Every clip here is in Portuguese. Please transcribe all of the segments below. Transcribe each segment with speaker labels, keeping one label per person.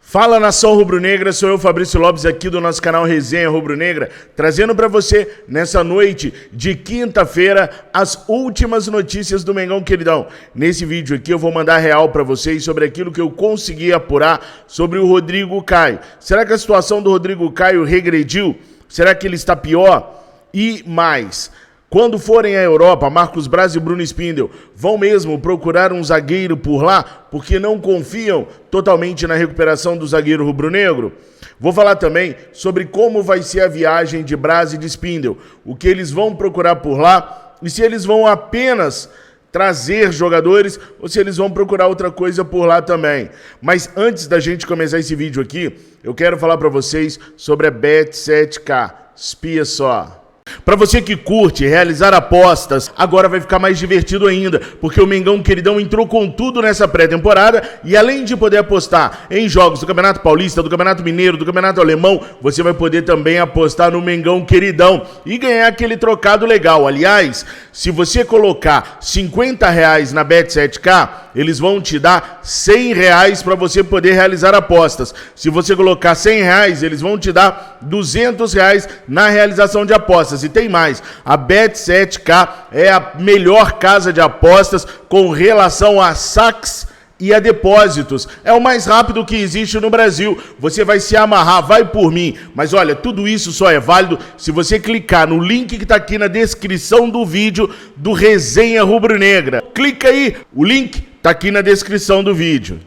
Speaker 1: Fala, nação rubro-negra, sou eu, Fabrício Lopes, aqui do nosso canal Resenha Rubro-Negra, trazendo para você, nessa noite de quinta-feira, as últimas notícias do Mengão Queridão. Nesse vídeo aqui eu vou mandar real para vocês sobre aquilo que eu consegui apurar sobre o Rodrigo Caio. Será que a situação do Rodrigo Caio regrediu? Será que ele está pior? E mais... Quando forem à Europa, Marcos Braz e Bruno Spindel vão mesmo procurar um zagueiro por lá, porque não confiam totalmente na recuperação do zagueiro rubro-negro? Vou falar também sobre como vai ser a viagem de Braz e de Spindel, o que eles vão procurar por lá e se eles vão apenas trazer jogadores ou se eles vão procurar outra coisa por lá também. Mas antes da gente começar esse vídeo aqui, eu quero falar para vocês sobre a Bet7k. Espia só. Para você que curte realizar apostas, agora vai ficar mais divertido ainda, porque o Mengão Queridão entrou com tudo nessa pré-temporada e além de poder apostar em jogos do Campeonato Paulista, do Campeonato Mineiro, do Campeonato Alemão, você vai poder também apostar no Mengão Queridão e ganhar aquele trocado legal. Aliás, se você colocar R$50 na Bet7k, eles vão te dar R$100 para você poder realizar apostas. Se você colocar R$100, eles vão te dar R$200 na realização de apostas. E tem mais, a Bet7k é a melhor casa de apostas com relação a saques e a depósitos. É o mais rápido que existe no Brasil. Você vai se amarrar, vai por mim. Mas olha, tudo isso só é válido se você clicar no link que está aqui na descrição do vídeo do Resenha Rubro-Negra. Clica aí, o link está aqui na descrição do vídeo.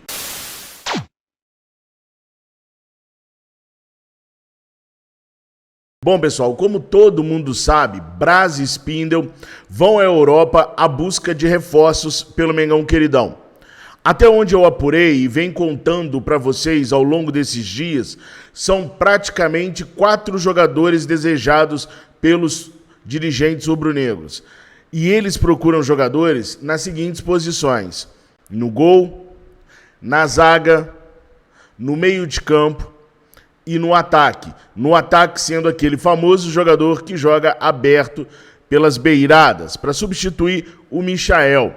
Speaker 1: Bom, pessoal, como todo mundo sabe, Braz e Spindel vão à Europa à busca de reforços pelo Mengão Queridão. Até onde eu apurei e venho contando para vocês ao longo desses dias, são praticamente 4 jogadores desejados pelos dirigentes rubro-negros. E eles procuram jogadores nas seguintes posições: no gol, na zaga, no meio de campo e no ataque. No ataque sendo aquele famoso jogador que joga aberto pelas beiradas, para substituir o Michael.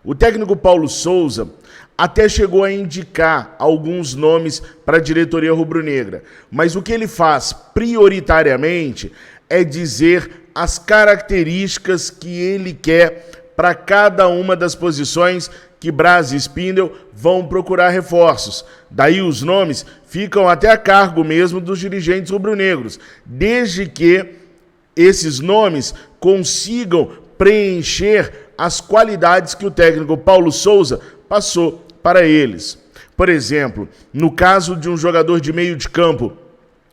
Speaker 1: O técnico Paulo Souza até chegou a indicar alguns nomes para a diretoria rubro-negra, mas o que ele faz prioritariamente é dizer as características que ele quer para cada uma das posições que Braz e Spindel vão procurar reforços. Daí os nomes ficam até a cargo mesmo dos dirigentes rubro-negros, desde que esses nomes consigam preencher as qualidades que o técnico Paulo Souza passou para eles. Por exemplo, no caso de um jogador de meio de campo,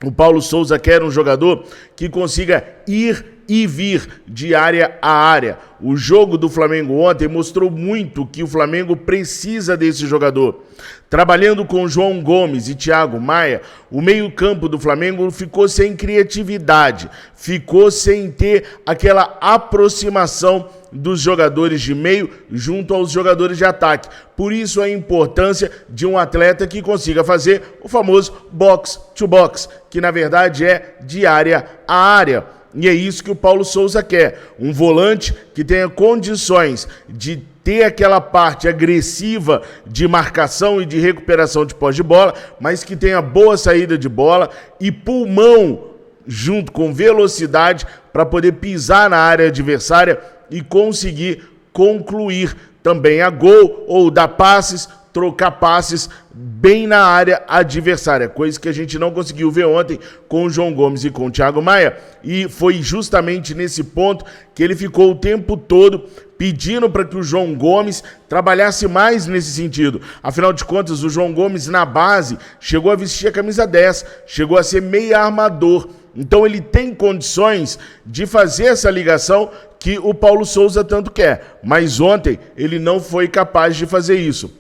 Speaker 1: o Paulo Souza quer um jogador que consiga ir e vir de área a área. O jogo do Flamengo ontem mostrou muito que o Flamengo precisa desse jogador. Trabalhando com João Gomes e Thiago Maia, o meio-campo do Flamengo ficou sem criatividade, ficou sem ter aquela aproximação dos jogadores de meio junto aos jogadores de ataque. Por isso a importância de um atleta que consiga fazer o famoso box to box, que na verdade é de área a área. E é isso que o Paulo Souza quer, um volante que tenha condições de ter aquela parte agressiva de marcação e de recuperação de posse de bola, mas que tenha boa saída de bola e pulmão junto com velocidade para poder pisar na área adversária e conseguir concluir também a gol ou dar passes, trocar passes bem na área adversária, coisa que a gente não conseguiu ver ontem com o João Gomes e com o Thiago Maia, e foi justamente nesse ponto que ele ficou o tempo todo pedindo para que o João Gomes trabalhasse mais nesse sentido. Afinal de contas, o João Gomes na base chegou a vestir a camisa 10, chegou a ser meio armador, então ele tem condições de fazer essa ligação que o Paulo Souza tanto quer, mas ontem ele não foi capaz de fazer isso.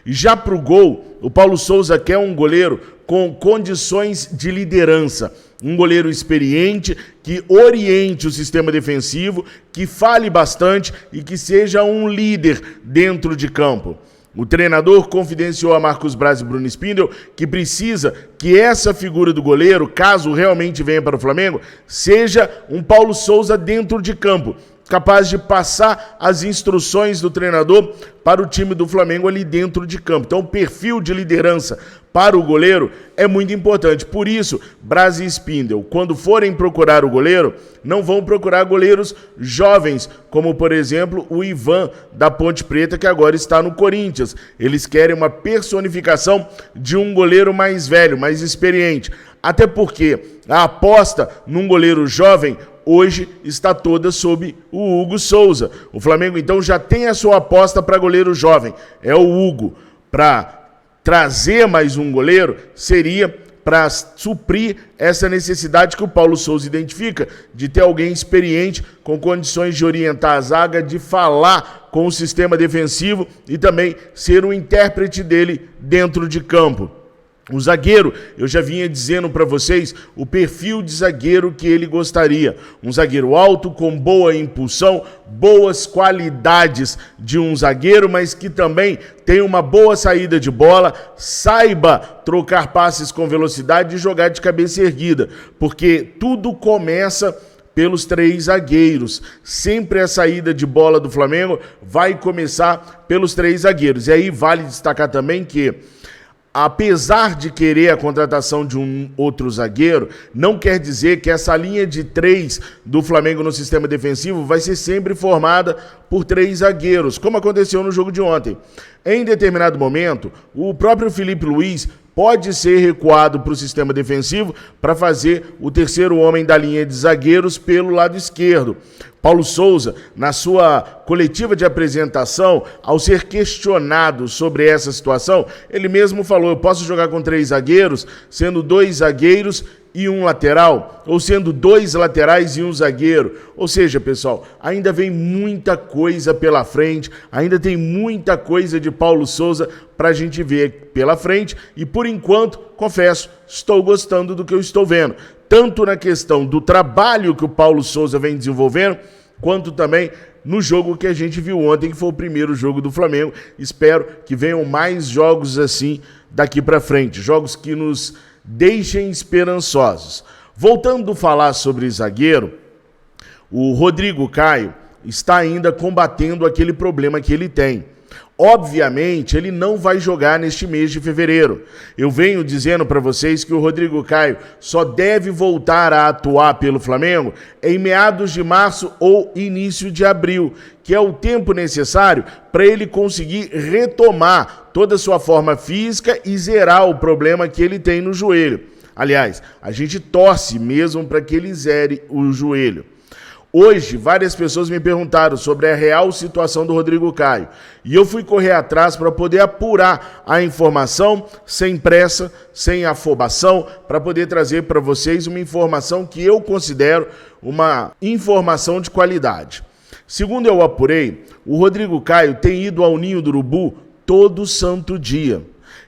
Speaker 1: Já para o gol, o Paulo Souza quer um goleiro com condições de liderança, um goleiro experiente, que oriente o sistema defensivo, que fale bastante e que seja um líder dentro de campo. O treinador confidenciou a Marcos Braz e Bruno Spindel que precisa que essa figura do goleiro, caso realmente venha para o Flamengo, seja um Paulo Souza dentro de campo, capaz de passar as instruções do treinador para o time do Flamengo ali dentro de campo. Então, o perfil de liderança para o goleiro é muito importante. Por isso, Braz e Spindel, quando forem procurar o goleiro, não vão procurar goleiros jovens, como, por exemplo, o Ivan da Ponte Preta, que agora está no Corinthians. Eles querem uma personificação de um goleiro mais velho, mais experiente. Até porque a aposta num goleiro jovem hoje está toda sob o Hugo Souza. O Flamengo, então, já tem a sua aposta para goleiro jovem. É o Hugo. Para trazer mais um goleiro seria para suprir essa necessidade que o Paulo Souza identifica de ter alguém experiente com condições de orientar a zaga, de falar com o sistema defensivo e também ser o intérprete dele dentro de campo. O zagueiro, eu já vinha dizendo para vocês o perfil de zagueiro que ele gostaria. Um zagueiro alto, com boa impulsão, boas qualidades de um zagueiro, mas que também tem uma boa saída de bola, saiba trocar passes com velocidade e jogar de cabeça erguida, porque tudo começa pelos três zagueiros. Sempre a saída de bola do Flamengo vai começar pelos três zagueiros. E aí vale destacar também que, apesar de querer a contratação de um outro zagueiro, não quer dizer que essa linha de três do Flamengo no sistema defensivo vai ser sempre formada por três zagueiros, como aconteceu no jogo de ontem. Em determinado momento, o próprio Felipe Luiz pode ser recuado para o sistema defensivo para fazer o terceiro homem da linha de zagueiros pelo lado esquerdo. Paulo Souza, na sua coletiva de apresentação, ao ser questionado sobre essa situação, ele mesmo falou: eu posso jogar com três zagueiros, sendo dois zagueiros e um lateral, ou sendo dois laterais e um zagueiro. Ou seja, pessoal, ainda vem muita coisa pela frente, ainda tem muita coisa de Paulo Souza para a gente ver pela frente, e por enquanto, confesso, estou gostando do que eu estou vendo, tanto na questão do trabalho que o Paulo Souza vem desenvolvendo, quanto também no jogo que a gente viu ontem, que foi o primeiro jogo do Flamengo. Espero que venham mais jogos assim daqui para frente, jogos que nos deixem esperançosos. Voltando a falar sobre zagueiro, o Rodrigo Caio está ainda combatendo aquele problema que ele tem. Obviamente, ele não vai jogar neste mês de fevereiro. Eu venho dizendo para vocês que o Rodrigo Caio só deve voltar a atuar pelo Flamengo em meados de março ou início de abril, que é o tempo necessário para ele conseguir retomar toda a sua forma física e zerar o problema que ele tem no joelho. Aliás, a gente torce mesmo para que ele zere o joelho. Hoje, várias pessoas me perguntaram sobre a real situação do Rodrigo Caio. E eu fui correr atrás para poder apurar a informação sem pressa, sem afobação, para poder trazer para vocês uma informação que eu considero uma informação de qualidade. Segundo eu apurei, o Rodrigo Caio tem ido ao Ninho do Urubu todo santo dia.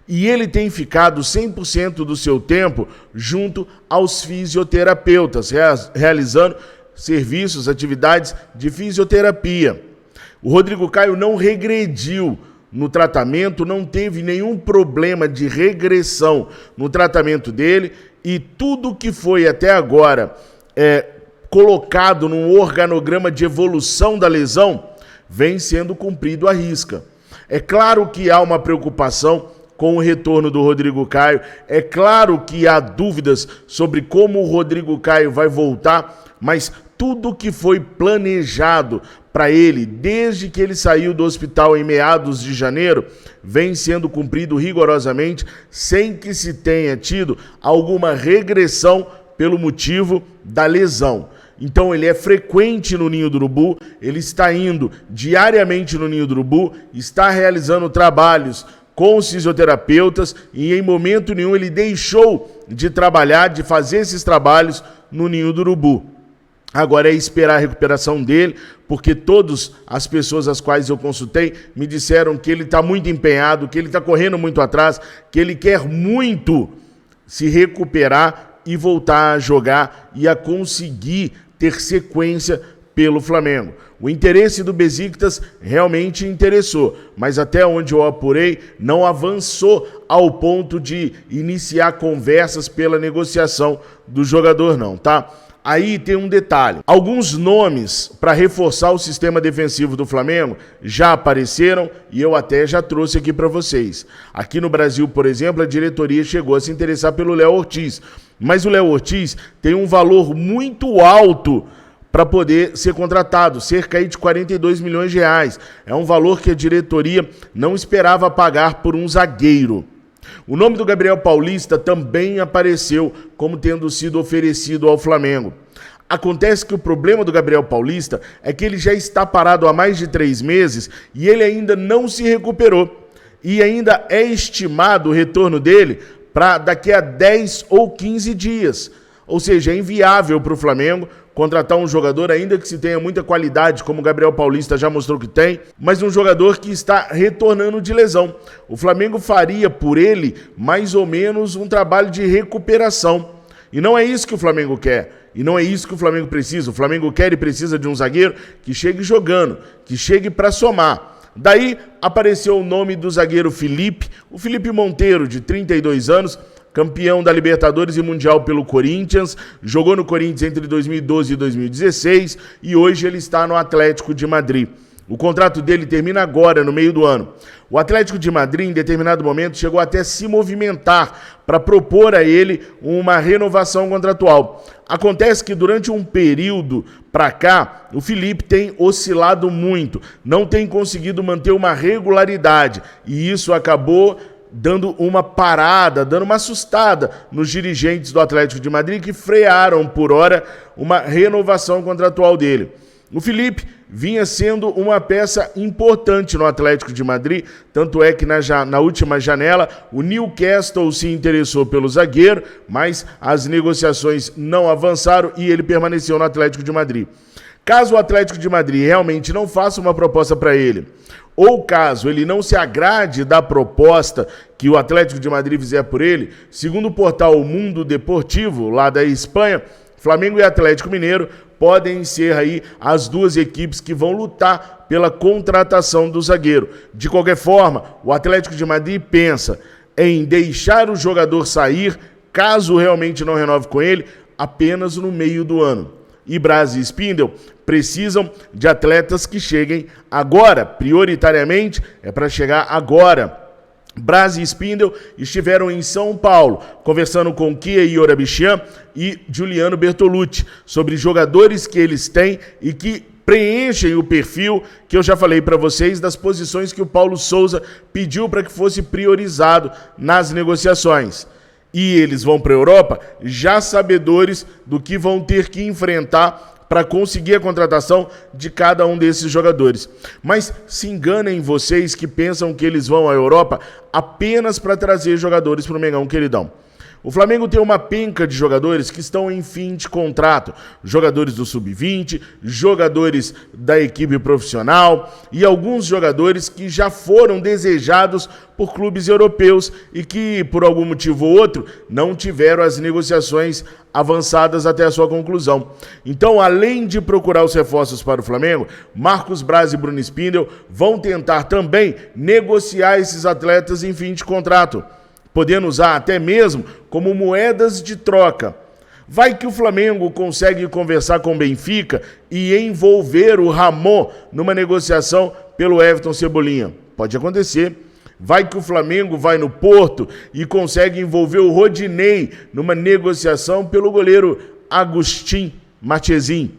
Speaker 1: E ele tem ficado 100% do seu tempo junto aos fisioterapeutas, realizando serviços, atividades de fisioterapia. O Rodrigo Caio não regrediu no tratamento, não teve nenhum problema de regressão no tratamento dele, e tudo que foi até agora colocado num organograma de evolução da lesão vem sendo cumprido à risca. É claro que há uma preocupação com o retorno do Rodrigo Caio, é claro que há dúvidas sobre como o Rodrigo Caio vai voltar, mas tudo que foi planejado para ele, desde que ele saiu do hospital em meados de janeiro, vem sendo cumprido rigorosamente, sem que se tenha tido alguma regressão pelo motivo da lesão. Então ele é frequente no Ninho do Urubu, ele está indo diariamente no Ninho do Urubu, está realizando trabalhos com os fisioterapeutas, e em momento nenhum ele deixou de trabalhar, de fazer esses trabalhos no Ninho do Urubu. Agora é esperar a recuperação dele, porque todas as pessoas às quais eu consultei me disseram que ele está muito empenhado, que ele está correndo muito atrás, que ele quer muito se recuperar e voltar a jogar e a conseguir ter sequência pelo Flamengo. O interesse do Besiktas realmente interessou, mas até onde eu apurei, não avançou ao ponto de iniciar conversas pela negociação do jogador não, tá? Aí tem um detalhe. Alguns nomes para reforçar o sistema defensivo do Flamengo já apareceram e eu até já trouxe aqui para vocês. Aqui no Brasil, por exemplo, a diretoria chegou a se interessar pelo Léo Ortiz. Mas o Léo Ortiz tem um valor muito alto para poder ser contratado, cerca aí de 42 milhões de reais. É um valor que a diretoria não esperava pagar por um zagueiro. O nome do Gabriel Paulista também apareceu como tendo sido oferecido ao Flamengo. Acontece que o problema do Gabriel Paulista é que ele já está parado há mais de 3 meses e ele ainda não se recuperou. E ainda é estimado o retorno dele para daqui a 10 ou 15 dias. Ou seja, é inviável para o Flamengo contratar um jogador, ainda que se tenha muita qualidade, como o Gabriel Paulista já mostrou que tem, mas um jogador que está retornando de lesão. O Flamengo faria por ele mais ou menos um trabalho de recuperação. E não é isso que o Flamengo quer. E não é isso que o Flamengo precisa. O Flamengo quer e precisa de um zagueiro que chegue jogando, que chegue para somar. Daí apareceu o nome do zagueiro Felipe, o Felipe Monteiro, de 32 anos, campeão da Libertadores e Mundial pelo Corinthians, jogou no Corinthians entre 2012 e 2016 e hoje ele está no Atlético de Madrid. O contrato dele termina agora, no meio do ano. O Atlético de Madrid, em determinado momento, chegou até a se movimentar para propor a ele uma renovação contratual. Acontece que durante um período para cá, o Felipe tem oscilado muito, não tem conseguido manter uma regularidade e isso acabou dando uma parada, dando uma assustada nos dirigentes do Atlético de Madrid que frearam por hora uma renovação contratual dele. O Felipe vinha sendo uma peça importante no Atlético de Madrid, tanto é que na última janela o Newcastle se interessou pelo zagueiro, mas as negociações não avançaram e ele permaneceu no Atlético de Madrid. Caso o Atlético de Madrid realmente não faça uma proposta para ele, ou caso ele não se agrade da proposta que o Atlético de Madrid fizer por ele, segundo o portal Mundo Deportivo, lá da Espanha, Flamengo e Atlético Mineiro podem ser aí as duas equipes que vão lutar pela contratação do zagueiro. De qualquer forma, o Atlético de Madrid pensa em deixar o jogador sair, caso realmente não renove com ele, apenas no meio do ano. E Braz e Spindel precisam de atletas que cheguem agora, prioritariamente é para chegar agora. Braz e Spindel estiveram em São Paulo, conversando com Kia Iorabichian e Giuliano Bertolucci sobre jogadores que eles têm e que preenchem o perfil que eu já falei para vocês das posições que o Paulo Souza pediu para que fosse priorizado nas negociações. E eles vão para a Europa já sabedores do que vão ter que enfrentar para conseguir a contratação de cada um desses jogadores. Mas se enganem vocês que pensam que eles vão à Europa apenas para trazer jogadores para o Mengão Queridão. O Flamengo tem uma penca de jogadores que estão em fim de contrato. Jogadores do Sub-20, jogadores da equipe profissional e alguns jogadores que já foram desejados por clubes europeus e que, por algum motivo ou outro, não tiveram as negociações avançadas até a sua conclusão. Então, além de procurar os reforços para o Flamengo, Marcos Braz e Bruno Spindel vão tentar também negociar esses atletas em fim de contrato, podendo usar até mesmo como moedas de troca. Vai que o Flamengo consegue conversar com o Benfica e envolver o Ramon numa negociação pelo Everton Cebolinha. Pode acontecer. Vai que o Flamengo vai no Porto e consegue envolver o Rodinei numa negociação pelo goleiro Agustin Marchesin.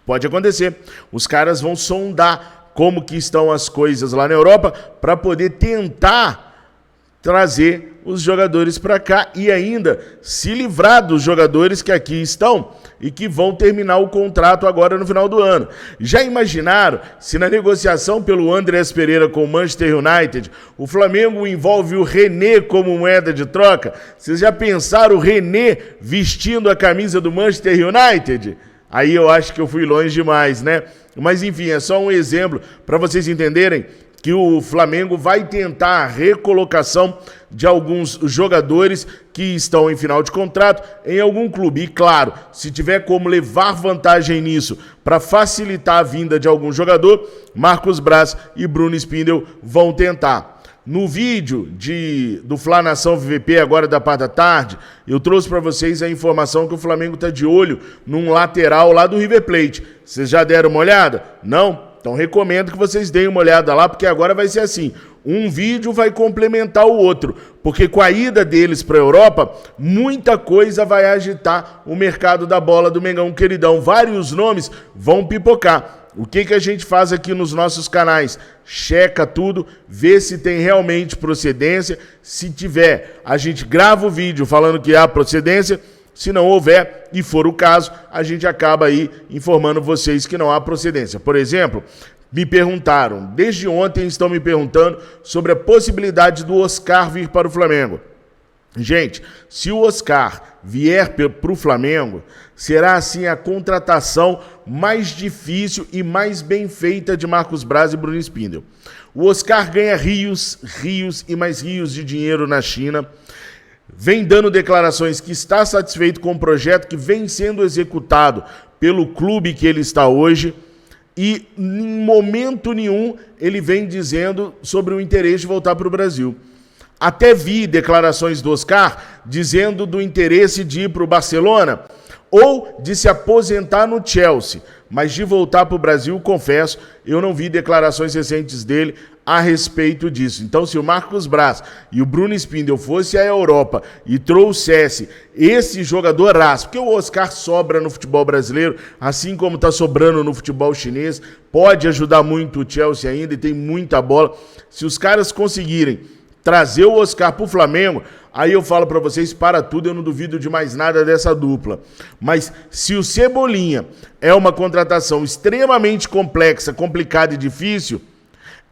Speaker 1: Pode acontecer. Os caras vão sondar como que estão as coisas lá na Europa para poder tentar trazer os jogadores para cá e ainda se livrar dos jogadores que aqui estão e que vão terminar o contrato agora no final do ano. Já imaginaram se na negociação pelo Andreas Pereira com o Manchester United o Flamengo envolve o René como moeda de troca? Vocês já pensaram o René vestindo a camisa do Manchester United? Aí eu acho que eu fui longe demais, né? Mas enfim, é só um exemplo para vocês entenderem que o Flamengo vai tentar a recolocação de alguns jogadores que estão em final de contrato em algum clube. E claro, se tiver como levar vantagem nisso para facilitar a vinda de algum jogador, Marcos Braz e Bruno Spindel vão tentar. No vídeo do Fla Nação VVP, agora da parte da tarde, eu trouxe para vocês a informação que o Flamengo está de olho num lateral lá do River Plate. Vocês já deram uma olhada? Não? Então recomendo que vocês deem uma olhada lá, porque agora vai ser assim. Um vídeo vai complementar o outro, porque com a ida deles para a Europa, muita coisa vai agitar o mercado da bola do Mengão Queridão. Vários nomes vão pipocar. O que a gente faz aqui nos nossos canais? Checa tudo, vê se tem realmente procedência. Se tiver, a gente grava o vídeo falando que há procedência. Se não houver, e for o caso, a gente acaba aí informando vocês que não há procedência. Por exemplo, me perguntaram, desde ontem estão me perguntando sobre a possibilidade do Oscar vir para o Flamengo. Gente, se o Oscar vier para o Flamengo, será assim a contratação mais difícil e mais bem feita de Marcos Braz e Bruno Spindel. O Oscar ganha rios e mais rios de dinheiro na China, vem dando declarações que está satisfeito com o projeto que vem sendo executado pelo clube que ele está hoje, e em momento nenhum ele vem dizendo sobre o interesse de voltar para o Brasil. Até vi declarações do Oscar dizendo do interesse de ir para o Barcelona ou de se aposentar no Chelsea. Mas de voltar para o Brasil, confesso, eu não vi declarações recentes dele a respeito disso. Então, se o Marcos Braz e o Bruno Spindel fossem à Europa e trouxesse esse jogadoraço, porque o Oscar sobra no futebol brasileiro, assim como está sobrando no futebol chinês, pode ajudar muito o Chelsea ainda e tem muita bola. Se os caras conseguirem trazer o Oscar pro Flamengo, aí eu falo para vocês, para tudo, eu não duvido de mais nada dessa dupla. Mas se o Cebolinha é uma contratação extremamente complexa, complicada e difícil,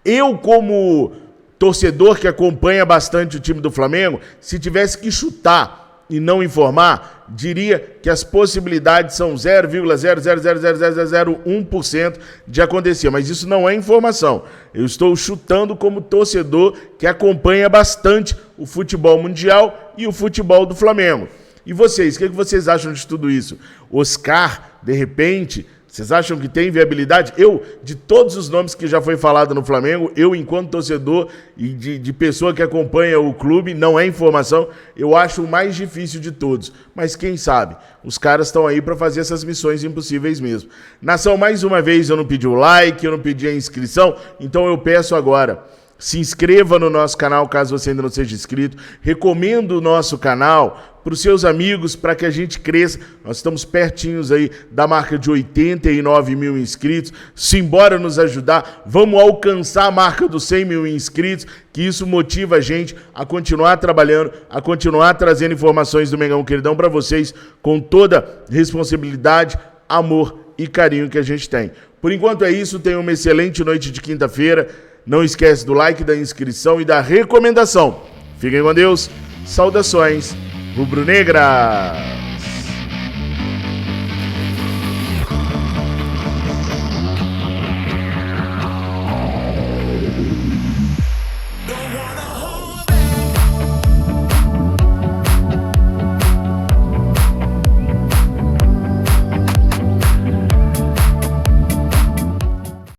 Speaker 1: eu como torcedor que acompanha bastante o time do Flamengo, se tivesse que chutar e não informar, diria que as possibilidades são 0,0000001% de acontecer, mas isso não é informação. Eu estou chutando como torcedor que acompanha bastante o futebol mundial e o futebol do Flamengo. E vocês, o que vocês acham de tudo isso? Oscar, de repente, vocês acham que tem viabilidade? Eu, de todos os nomes que já foi falado no Flamengo, eu, enquanto torcedor e de pessoa que acompanha o clube, não é informação, eu acho o mais difícil de todos. Mas quem sabe? Os caras estão aí para fazer essas missões impossíveis mesmo. Nação, mais uma vez, eu não pedi o like, eu não pedi a inscrição, então eu peço agora. Se inscreva no nosso canal, caso você ainda não seja inscrito. Recomendo o nosso canal para os seus amigos, para que a gente cresça. Nós estamos pertinhos aí da marca de 89 mil inscritos. Simbora nos ajudar. Vamos alcançar a marca dos 100 mil inscritos, que isso motiva a gente a continuar trabalhando, a continuar trazendo informações do Mengão Queridão para vocês, com toda responsabilidade, amor e carinho que a gente tem. Por enquanto é isso. Tenha uma excelente noite de quinta-feira. Não esquece do like, da inscrição e da recomendação. Fiquem com Deus. Saudações rubro-negra.